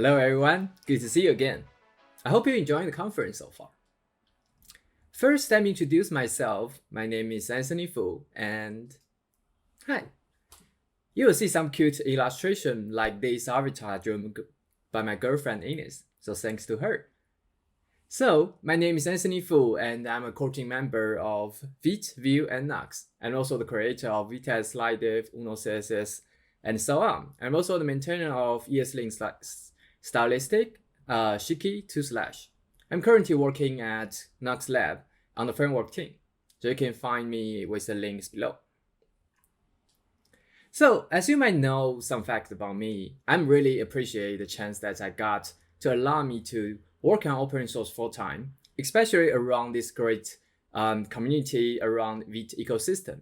Hello everyone, good to see you again. I hope you're enjoying the conference so far. First, let me introduce myself. My name is Anthony Fu, and hi. You will see some cute illustration like this avatar drawn by my girlfriend Ines, so thanks to her. So, my name is Anthony Fu, and I'm a core team member of Vite, Vue, and Nux, and also the creator of Vitess, SlideDiff, Uno CSS, and so on. I'm also the maintainer of ESLint Stylistic, Shiki 2/. I'm currently working at Nux Lab on the framework team, so you can find me with the links below. So, as you might know some facts about me, I'm really appreciate the chance that I got to allow me to work on open source full time, especially around this great community around Vite ecosystem.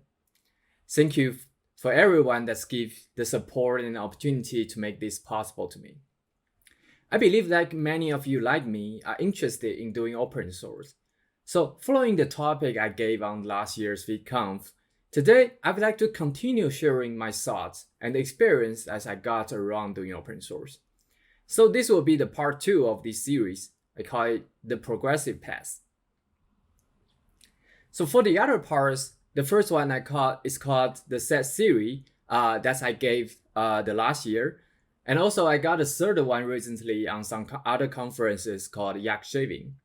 Thank you for everyone that's give the support and opportunity to make this possible to me. I believe that many of you like me are interested in doing open source. So following the topic I gave on last year's VidConf, today I would like to continue sharing my thoughts and experience as I got around doing open source. So this will be the part 2 of this series. I call it the progressive path. So for the other parts, the first one is called the set theory that I gave the last year. And also I got a third one recently on some other conferences called Yak Shaving.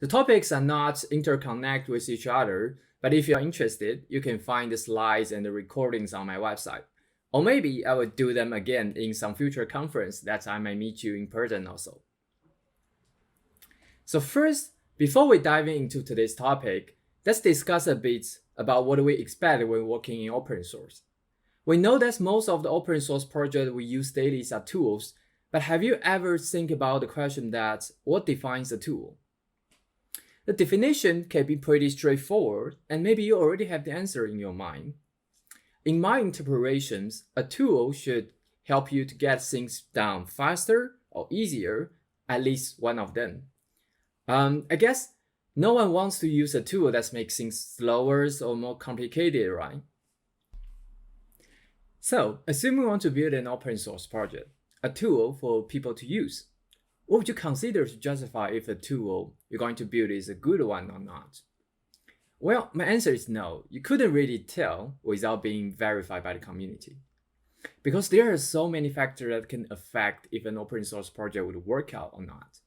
The topics are not interconnect with each other, but if you're interested, you can find the slides and the recordings on my website. Or maybe I will do them again in some future conference that I might meet you in person also. So first, before we dive into today's topic, let's discuss a bit about what we expect when working in open source. We know that most of the open source projects we use daily are tools, but have you ever think about the question that what defines a tool? The definition can be pretty straightforward, and maybe you already have the answer in your mind. In my interpretations, a tool should help you to get things done faster or easier, at least one of them. I guess no one wants to use a tool that makes things slower or more complicated, right? So, assume we want to build an open source project, a tool for people to use. What would you consider to justify if the tool you're going to build is a good one or not? Well, my answer is no. You couldn't really tell without being verified by the community. Because there are so many factors that can affect if an open source project would work out or not.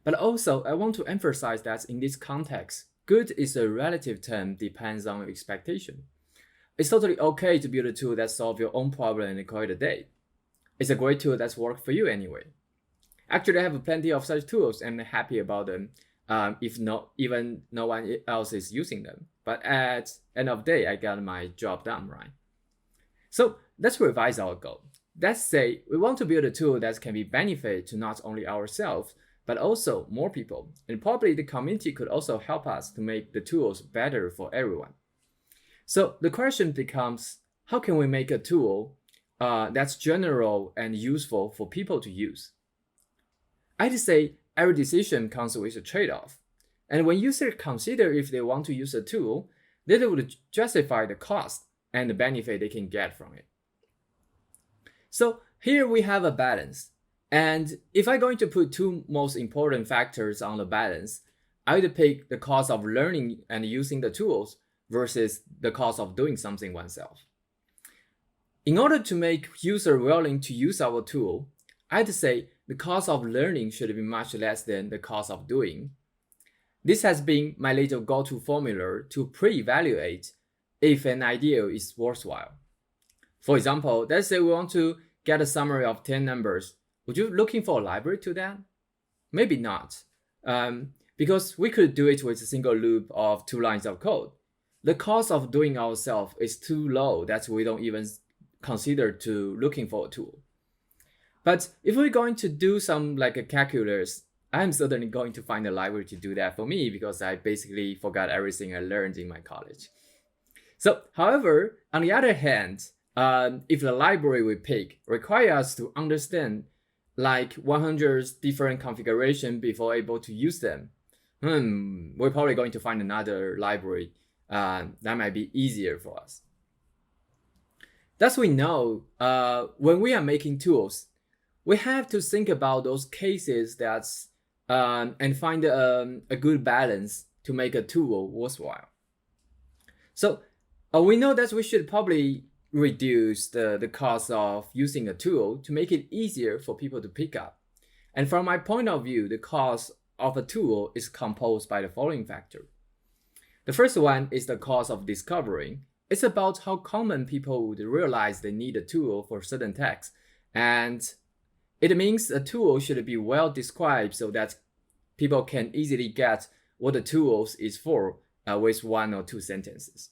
But also, I want to emphasize that in this context, good is a relative term, depends on your expectation. It's totally okay to build a tool that solves your own problem and call it a day. It's a great tool that's worked for you anyway. Actually, I have plenty of such tools and I'm happy about them. If even no one else is using them. But at the end of the day, I got my job done, right? So let's revise our goal. Let's say we want to build a tool that can be benefit to not only ourselves, but also more people. And probably the community could also help us to make the tools better for everyone. So the question becomes, how can we make a tool that's general and useful for people to use? I'd say every decision comes with a trade-off. And when users consider if they want to use a tool, they would justify the cost and the benefit they can get from it. So here we have a balance. And if I'm going to put two most important factors on the balance, I would pick the cost of learning and using the tools versus the cost of doing something oneself. In order to make users willing to use our tool, I'd say the cost of learning should be much less than the cost of doing. This has been my little go-to formula to pre-evaluate if an idea is worthwhile. For example, let's say we want to get a summary of 10 numbers. Would you looking for a library to that? Maybe not, because we could do it with a single loop of 2 lines of code. The cost of doing ourselves is too low that we don't even consider to looking for a tool. But if we're going to do some like a calculus, I'm certainly going to find a library to do that for me because I basically forgot everything I learned in my college. So, however, on the other hand, if the library we pick requires us to understand like 100 different configurations before able to use them, we're probably going to find another library that might be easier for us. Thus, we know when we are making tools, we have to think about those cases that's and find a good balance to make a tool worthwhile. So we know that we should probably reduce the cost of using a tool to make it easier for people to pick up. And from my point of view, the cost of a tool is composed by the following factor. The first one is the cost of discovering. It's about how common people would realize they need a tool for certain tasks. And it means a tool should be well described so that people can easily get what the tool is for with 1 or 2 sentences.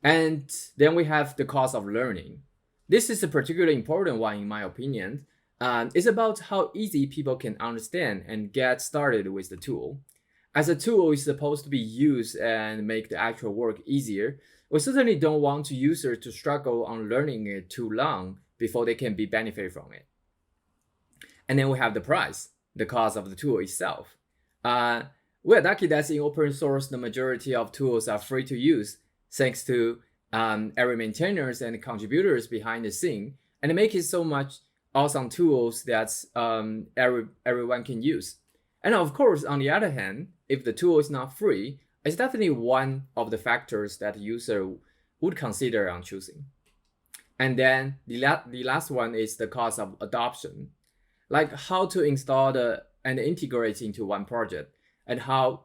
And then we have the cost of learning. This is a particularly important one in my opinion. It's about how easy people can understand and get started with the tool. As a tool is supposed to be used and make the actual work easier, we certainly don't want users to struggle on learning it too long before they can be benefit from it. And then we have the price, the cost of the tool itself. We're lucky that in open source, the majority of tools are free to use, thanks to every maintainers and contributors behind the scene, and make it so much awesome tools that everyone can use. And of course, on the other hand, if the tool is not free, it's definitely one of the factors that the user would consider on choosing. And then the last one is the cost of adoption, like how to install and integrate into one project, and how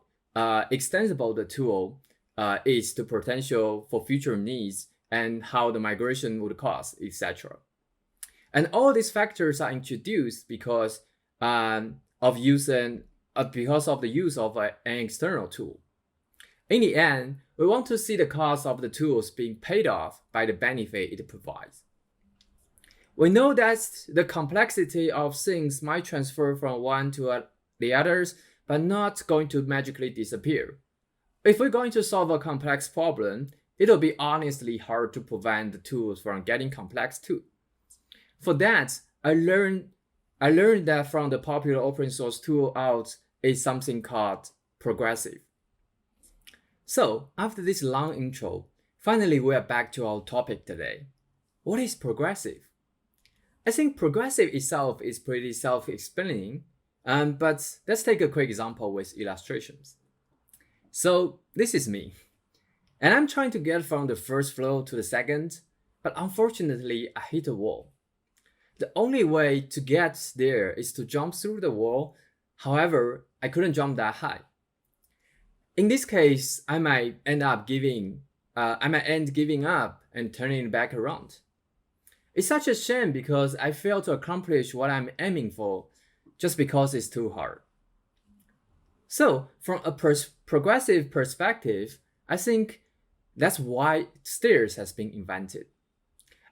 extensible the tool is to potential for future needs, and how the migration would cost, etc. And all these factors are introduced because of the use of an external tool. In the end, we want to see the cost of the tools being paid off by the benefit it provides. We know that the complexity of things might transfer from one to the others, but not going to magically disappear. If we're going to solve a complex problem, it'll be honestly hard to prevent the tools from getting complex too. For that, I learned that from the popular open source tool out is something called progressive. So after this long intro, finally we are back to our topic today. What is progressive? I think progressive itself is pretty self-explaining, but let's take a quick example with illustrations. So this is me, and I'm trying to get from the first floor to the second, but unfortunately I hit a wall. The only way to get there is to jump through the wall. However, I couldn't jump that high. In this case, I might end giving up and turning back around. It's such a shame because I failed to accomplish what I'm aiming for just because it's too hard. So, from a progressive perspective, I think that's why stairs has been invented.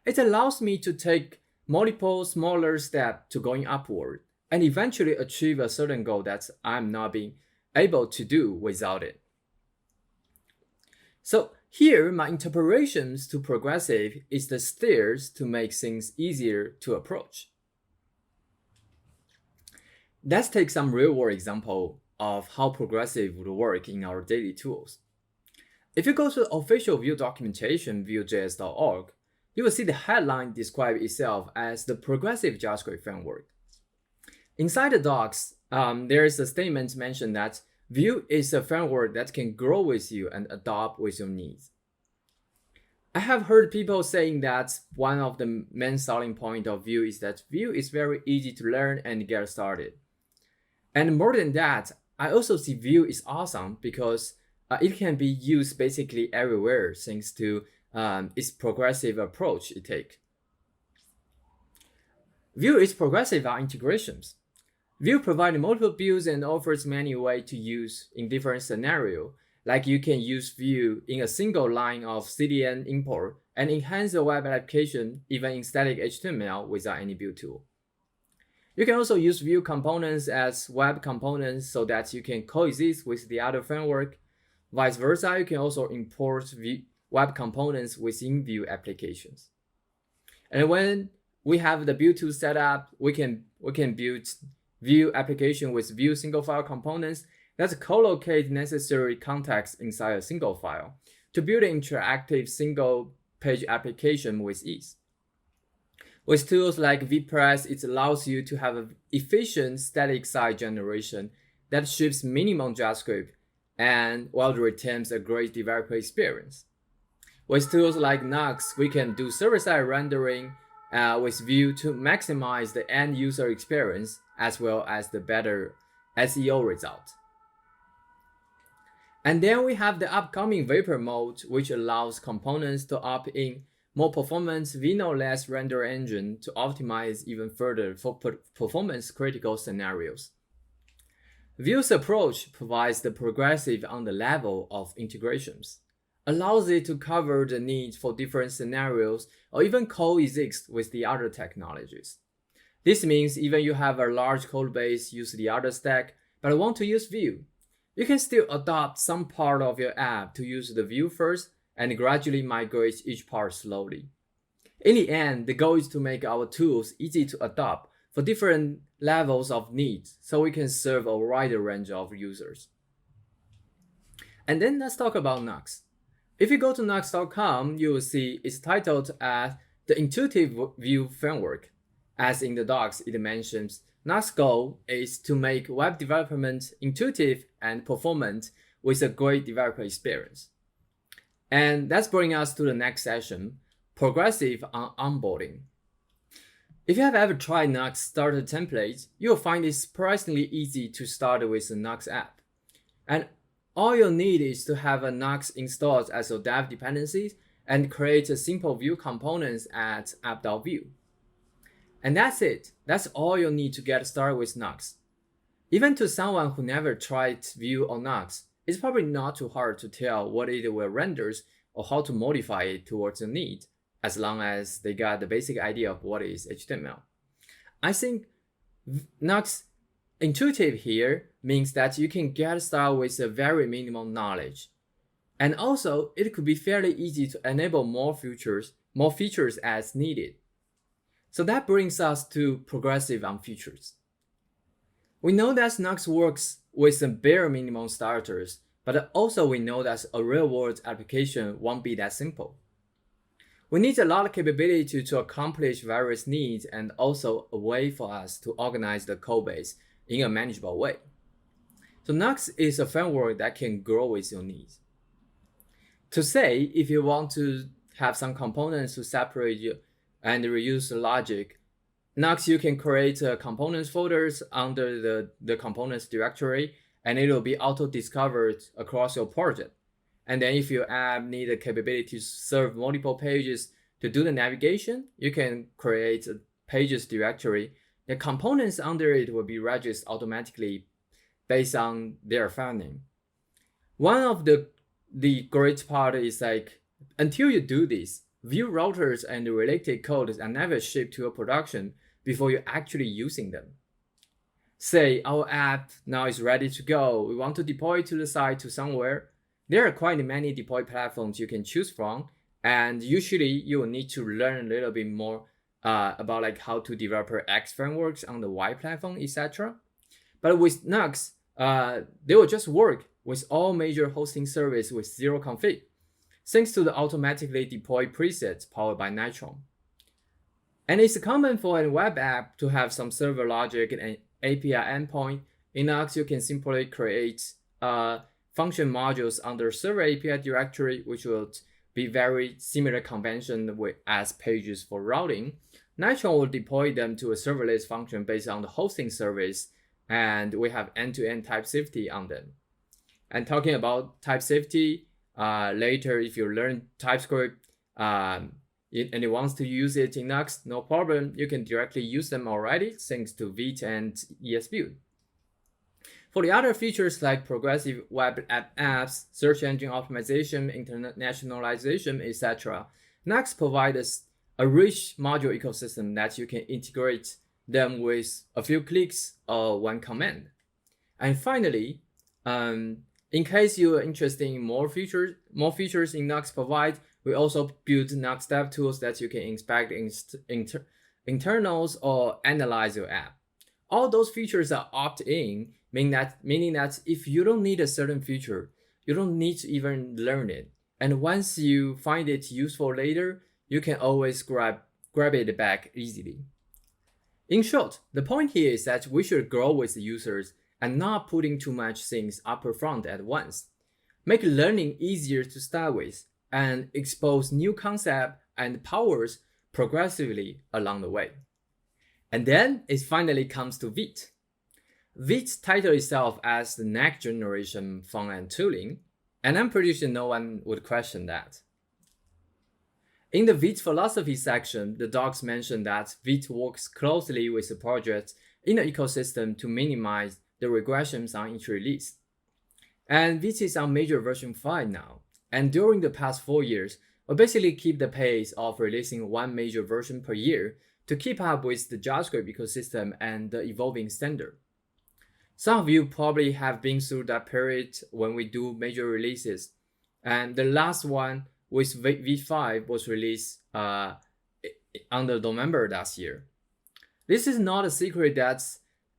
It allows me to take multiple smaller steps to going upward and eventually achieve a certain goal that I'm not being able to do without it. So here, my interpretations to progressive is the stairs to make things easier to approach. Let's take some real-world example of how progressive would work in our daily tools. If you go to the official Vue documentation, Vue.js.org, you will see the headline describe itself as the progressive JavaScript framework. Inside the docs, there is a statement mentioned that Vue is a framework that can grow with you and adapt with your needs. I have heard people saying that one of the main selling points of Vue is that Vue is very easy to learn and get started. And more than that, I also see Vue is awesome because it can be used basically everywhere thanks to its progressive approach it takes. Vue is progressive on integrations. Vue provides multiple builds and offers many ways to use in different scenarios. Like you can use Vue in a single line of CDN import and enhance the web application even in static HTML without any build tool. You can also use Vue components as web components so that you can coexist with the other framework. Vice versa, you can also import web components within Vue applications. And when we have the build tool set up, we can build Vue application with Vue single file components that co-locate necessary context inside a single file to build an interactive single page application with ease. With tools like VPress, it allows you to have an efficient static site generation that ships minimum JavaScript and while retains a great developer experience. With tools like Nuxt, we can do server-side rendering with Vue to maximize the end user experience as well as the better SEO result. And then we have the upcoming Vapor mode, which allows components to opt in more performance Vue-less render engine to optimize even further for performance critical scenarios. Vue's approach provides the progressive on the level of integrations, allows it to cover the need for different scenarios or even coexist with the other technologies. This means even you have a large code base, use the other stack, but want to use Vue, you can still adopt some part of your app to use the Vue first and gradually migrate each part slowly. In the end, the goal is to make our tools easy to adopt for different levels of needs so we can serve a wider range of users. And then let's talk about Nuxt. If you go to nuxt.com, you will see it's titled as the Intuitive Vue Framework. As in the docs, it mentions Nuxt's goal is to make web development intuitive and performant with a great developer experience. And that's bringing us to the next session, progressive onboarding. If you have ever tried Nuxt starter templates, you'll find it surprisingly easy to start with a Nuxt app. And all you'll need is to have a Nuxt installed as your dev dependencies and create a simple Vue components at app.vue. And that's it. That's all you'll need to get started with Nuxt. Even to someone who never tried Vue or Nuxt, it's probably not too hard to tell what it will render or how to modify it towards your need, as long as they got the basic idea of what is HTML. I think Nuxt intuitive here means that you can get started with a very minimal knowledge. And also, it could be fairly easy to enable more features as needed. So that brings us to progressive on features. We know that Nuxt works with the bare minimum starters, but also we know that a real-world application won't be that simple. We need a lot of capability to accomplish various needs and also a way for us to organize the code base in a manageable way. So Nuxt is a framework that can grow with your needs. To say, if you want to have some components to separate you and reuse the logic, Nuxt, you can create components folders under the components directory, and it will be auto-discovered across your project. And then if your app needs the capability to serve multiple pages to do the navigation, you can create a pages directory. The components under it will be registered automatically based on their file name. One of the great part is like, until you do this, Vue routers and the related codes are never shipped to a production before you're actually using them. Say our app now is ready to go. We want to deploy it to the site to somewhere. There are quite many deploy platforms you can choose from, and usually you will need to learn a little bit more about like how to develop X frameworks on the Y platform, etc. But with Nuxt, they will just work with all major hosting service with zero config, thanks to the automatically deployed presets powered by Nitron. And it's common for a web app to have some server logic and API endpoint. In Nuxt, you can simply create function modules under server API directory, which will be very similar convention as pages for routing. Nitron will deploy them to a serverless function based on the hosting service, and we have end-to-end type safety on them. And talking about type safety, later if you learn TypeScript and you want to use it in Nuxt, no problem. You can directly use them already thanks to Vite and ESBuild. For the other features like progressive web apps, search engine optimization, internationalization, etc., Nuxt provides a rich module ecosystem that you can integrate them with a few clicks or one command. And finally, in case you are interested in more features in Nuxt provide, we also build Nuxt dev tools that you can inspect internals or analyze your app. All those features are opt-in, meaning that if you don't need a certain feature, you don't need to even learn it. And once you find it useful later, you can always grab grab it back easily. In short, the point here is that we should grow with the users and not putting too much things up front at once. Make learning easier to start with and expose new concepts and powers progressively along the way. And then it finally comes to Vite. Vite titled itself as the next generation front-end tooling, and I'm pretty sure no one would question that. In the Vite philosophy section, the docs mention that Vite works closely with the projects in the ecosystem to minimize the regressions on each release. And Vite is on major version 5 now, and during the past 4 years, we basically keep the pace of releasing one major version per year to keep up with the JavaScript ecosystem and the evolving standard. Some of you probably have been through that period when we do major releases, and the last one with V5 was released under November last year. This is not a secret that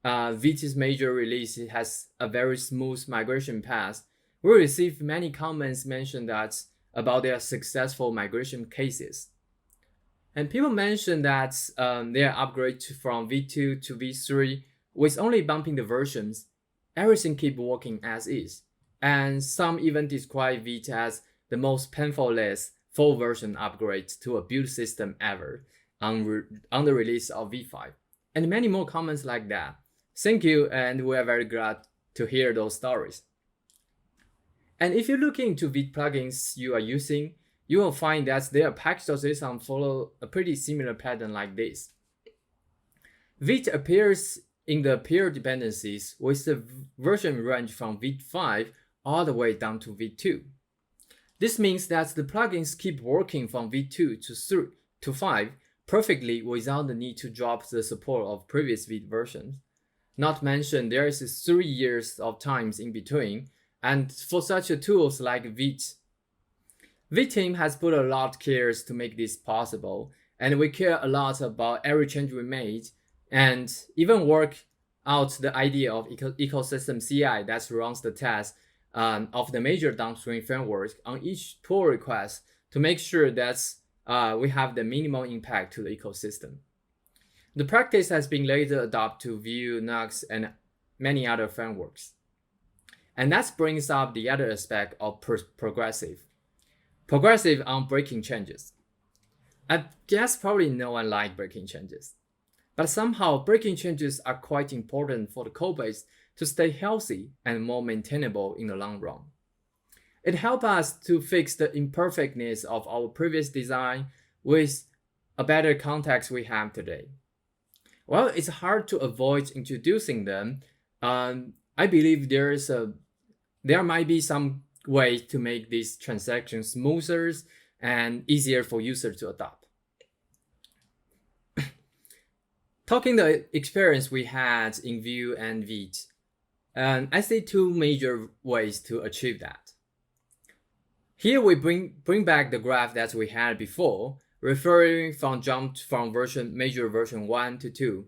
Vite's major release has a very smooth migration path. We received many comments mention that about their successful migration cases. And people mentioned that their upgrade from V2 to V3 with only bumping the versions, everything keep working as is. And some even describe Vite as the most painful-less full version upgrade to a build system ever on the release of V5. And many more comments like that. Thank you, and we are very glad to hear those stories. And if you look into Vite plugins you are using, you will find that their package.json follow a pretty similar pattern like this. Vite appears in the peer dependencies with the version range from Vite 5 all the way down to Vite 2. This means that the plugins keep working from Vite 2 to 5 perfectly without the need to drop the support of previous Vite versions. Not mention there is 3 years of times in between, and for such tools like Vite. Vite team has put a lot of cares to make this possible, and we care a lot about every change we made, and even work out the idea of ecosystem CI that runs the test of the major downstream frameworks on each pull request to make sure that we have the minimal impact to the ecosystem. The practice has been later adopted to Vue, Nuxt, and many other frameworks. And that brings up the other aspect of progressive. Progressive on breaking changes. I guess probably no one likes breaking changes. But somehow breaking changes are quite important for the codebase to stay healthy and more maintainable in the long run. It helps us to fix the imperfectness of our previous design with a better context we have today. While it's hard to avoid introducing them, I believe there might be some way to make these transactions smoother and easier for users to adopt. Talking the experience we had in Vue and Vite, I see 2 major ways to achieve that. Here we bring back the graph that we had before, referring from jumped from major version 1 to 2.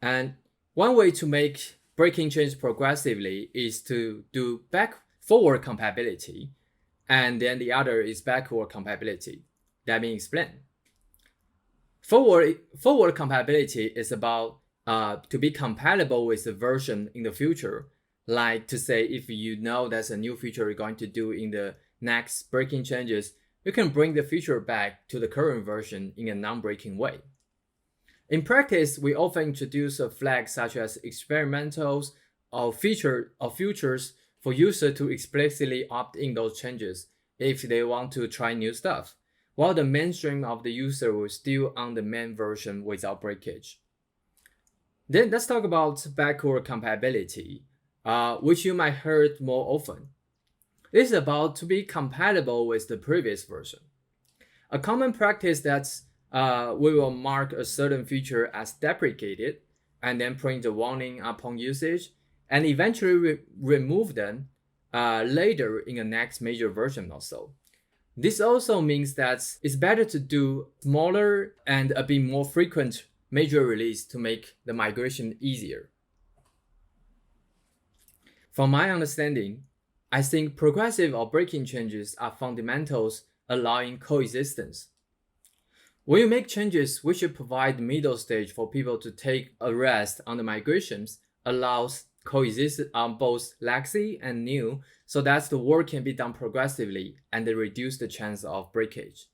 And one way to make breaking change progressively is to do forward compatibility, and then the other is backward compatibility. Let me explain. Forward compatibility is about to be compatible with the version in the future, like to say if you know there's a new feature you're going to do in the next breaking changes, you can bring the feature back to the current version in a non-breaking way. In practice, we often introduce a flag such as experimentals or futures for users to explicitly opt in those changes if they want to try new stuff, while the mainstream of the user will still on the main version without breakage. Then let's talk about backward compatibility, which you might heard more often. This is about to be compatible with the previous version. A common practice that we will mark a certain feature as deprecated and then print a warning upon usage and eventually remove them later in the next major version or so. This also means that it's better to do smaller and a bit more frequent major release to make the migration easier. From my understanding, I think progressive or breaking changes are fundamentals allowing coexistence. When you make changes, we should provide the middle stage for people to take a rest on the migrations, allows coexist on both legacy and new, so that the work can be done progressively and reduce the chance of breakage.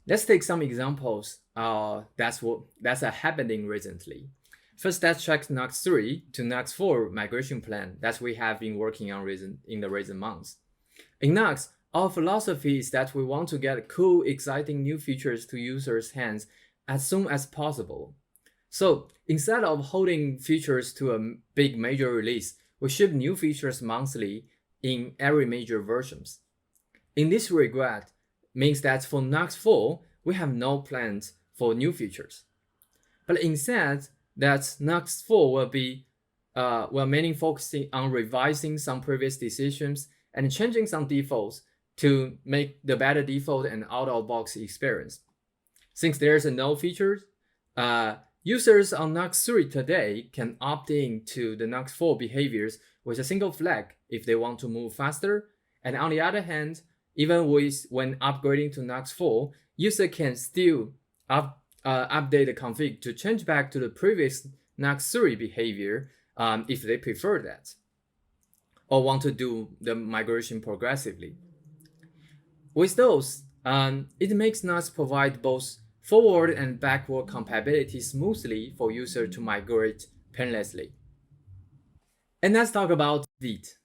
Let's take some examples that's happening recently. First, let's check Nux 3 to Nux 4 migration plan that we have been working on in the recent months. In Nux, our philosophy is that we want to get cool, exciting new features to users' hands as soon as possible. So instead of holding features to a big major release, we ship new features monthly in every major versions. In this regard, means that for Nux 4, we have no plans for new features. But instead, that Nux 4 will be mainly focusing on revising some previous decisions and changing some defaults to make the better default and out-of-box experience. Since there's no features, users on Nux 3 today can opt in to the Nux 4 behaviors with a single flag if they want to move faster. And on the other hand, even when upgrading to Nux 4, user can still update the config to change back to the previous Nux 3 behavior if they prefer that, or want to do the migration progressively. With those, it makes Nux provide both forward and backward compatibility smoothly for user to migrate painlessly. And let's talk about Vite.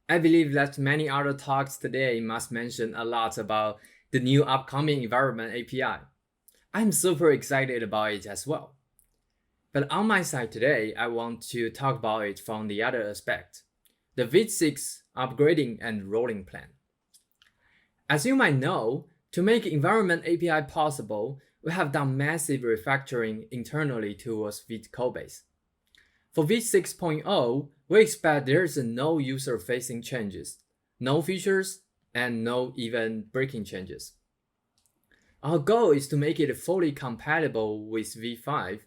I believe that many other talks today must mention a lot about the new upcoming environment API. I'm super excited about it as well. But on my side today, I want to talk about it from the other aspect, the Vite 6 upgrading and rolling plan. As you might know, to make environment API possible, we have done massive refactoring internally towards Vite codebase. For Vite 6.0, we expect there's no user-facing changes, no features, and no even breaking changes. Our goal is to make it fully compatible with V5,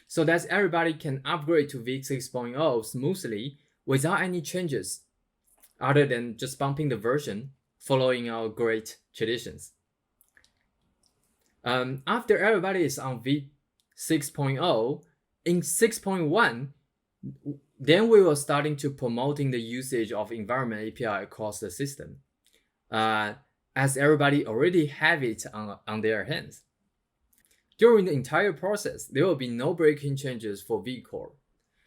so that everybody can upgrade to Vite 6.0 smoothly without any changes, other than just bumping the version, following our great traditions. After everybody is on Vite 6.0, in 6.1, then we were starting to promoting the usage of environment API across the system, as everybody already have it on their hands. During the entire process, there will be no breaking changes for Vite core.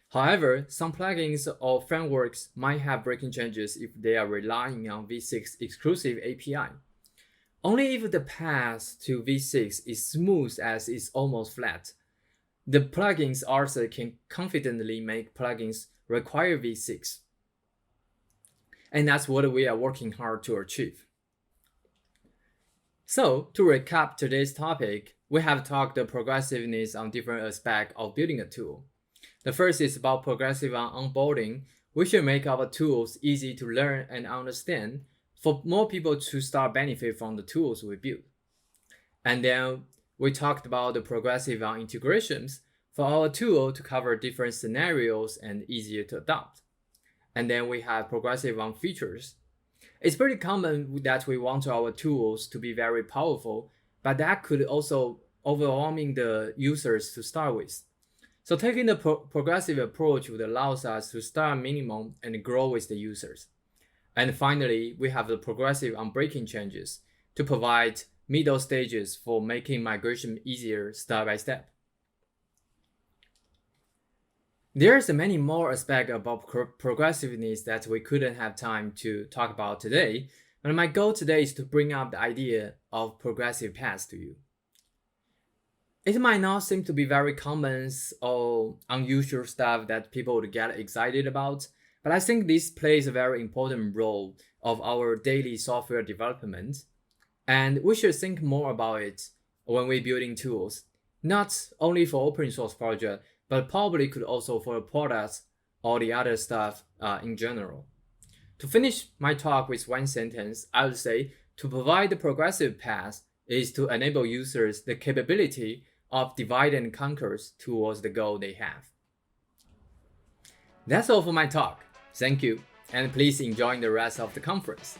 However, some plugins or frameworks might have breaking changes if they are relying on V6 exclusive API. Only if the path to V6 is smooth as it's almost flat, the plugins author can confidently make plugins require V6. And that's what we are working hard to achieve. So, to recap today's topic, we have talked the progressiveness on different aspects of building a tool. The first is about progressive on onboarding. We should make our tools easy to learn and understand for more people to start benefit from the tools we build. And then we talked about the progressive on integrations for our tool to cover different scenarios and easier to adopt. And then we have progressive on features. It's pretty common that we want our tools to be very powerful, but that could also overwhelming the users to start with. So taking the progressive approach would allow us to start minimum and grow with the users. And finally, we have the progressive on breaking changes to provide middle stages for making migration easier step by step. There's many more aspects about progressiveness that we couldn't have time to talk about today, but my goal today is to bring up the idea of progressive paths to you. It might not seem to be very common or unusual stuff that people would get excited about, but I think this plays a very important role of our daily software development, and we should think more about it when we're building tools, not only for open source project, but probably could also for the products or the other stuff in general. To finish my talk with one sentence, I would say to provide the progressive path is to enable users the capability of divide and conquer towards the goal they have. That's all for my talk. Thank you, and please enjoy the rest of the conference.